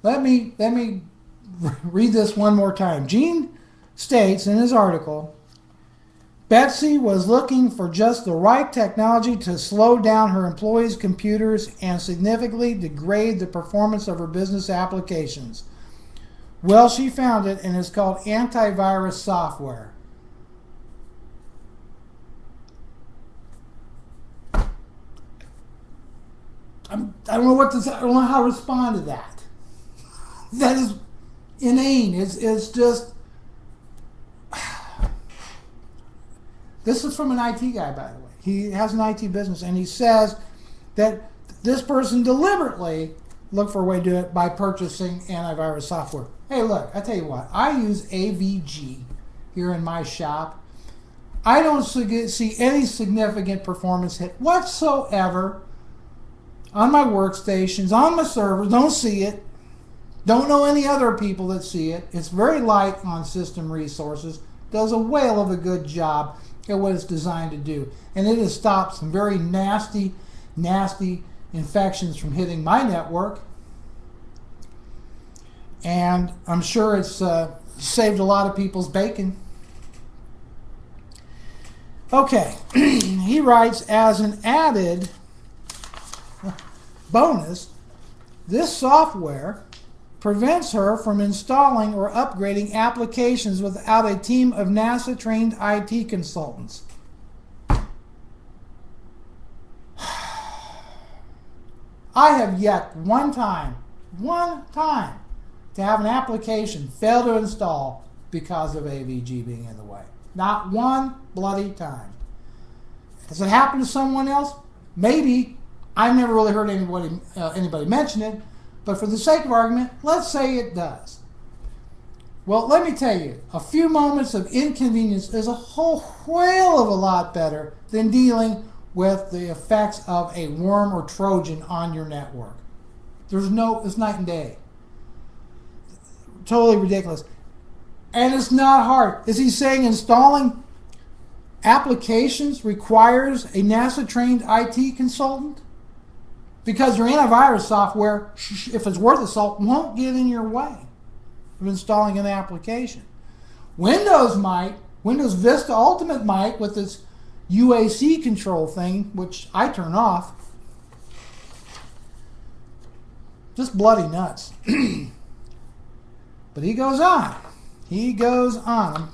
Let me read this one more time. Gene states in his article, Betsy was looking for just the right technology to slow down her employees' computers and significantly degrade the performance of her business applications. Well, she found it, and it's called antivirus software. I don't know I don't know how to respond to that. That is inane. It's just. This is from an IT guy, by the way. He has an IT business, and he says that this person deliberately looked for a way to do it by purchasing antivirus software. Hey, look, I tell you what. I use AVG here in my shop. I don't see any significant performance hit whatsoever on my workstations, on my servers. Don't see it. Don't know any other people that see it. It's very light on system resources. Does a whale of a good job at what it's designed to do. And it has stopped some very nasty infections from hitting my network. And I'm sure it's saved a lot of people's bacon. Okay, he writes, as an added bonus, this software prevents her from installing or upgrading applications without a team of NASA-trained IT consultants. I have yet one time, to have an application fail to install because of AVG being in the way. Not one bloody time. Has it happened to someone else? Maybe. I've never really heard anybody mention it, but for the sake of argument, let's say it does. Well, let me tell you, a few moments of inconvenience is a whole whale of a lot better than dealing with the effects of a worm or Trojan on your network. It's night and day. Totally ridiculous. And it's not hard. Is he saying installing applications requires a NASA-trained IT consultant? Because your antivirus software, if it's worth the salt, won't get in your way of installing an application. Windows might. Windows Vista Ultimate might with its UAC control thing, which I turn off. Just bloody nuts. But he goes on. He goes on. I'm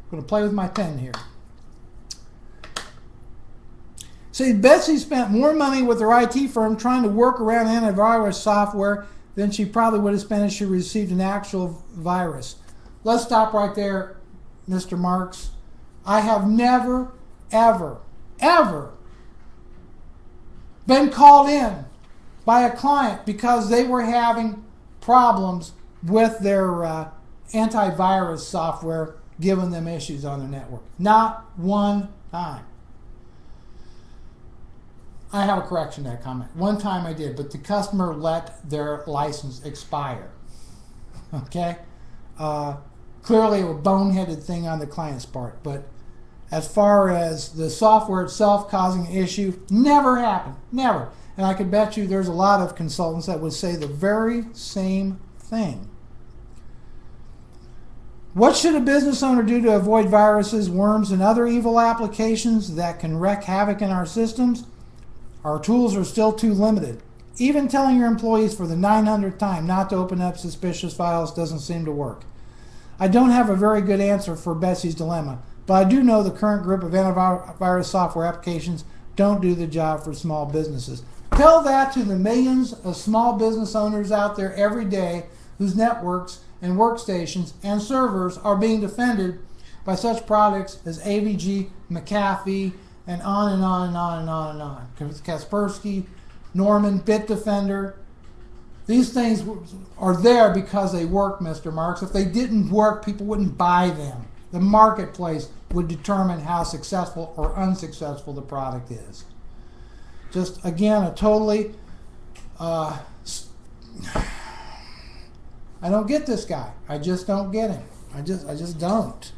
going to play with my pen here. See, Betsy spent more money with her IT firm trying to work around antivirus software than she probably would have spent if she received an actual virus. Let's stop right there, Mr. Marks. I have never, ever been called in by a client because they were having problems with their antivirus software giving them issues on their network. Not one time. I have a correction to that comment. One time I did, but the customer let their license expire. Okay? Clearly a boneheaded thing on the client's part, but as far as the software itself causing an issue, never happened. Never. And I can bet you there's a lot of consultants that would say the very same thing. What should a business owner do to avoid viruses, worms, and other evil applications that can wreak havoc in our systems? Our tools are still too limited. Even telling your employees for the 900th time not to open up suspicious files doesn't seem to work. I don't have a very good answer for Betsy's dilemma, but I do know the current group of antivirus software applications don't do the job for small businesses. Tell that to the millions of small business owners out there every day whose networks and workstations and servers are being defended by such products as AVG, McAfee, and on and on and on and on and on. Kaspersky, Norman, Bitdefender. These things are there because they work, Mr. Marks. If they didn't work, people wouldn't buy them. The marketplace would determine how successful or unsuccessful the product is. Just, again, a totally... I don't get this guy. I just don't get him. I just don't.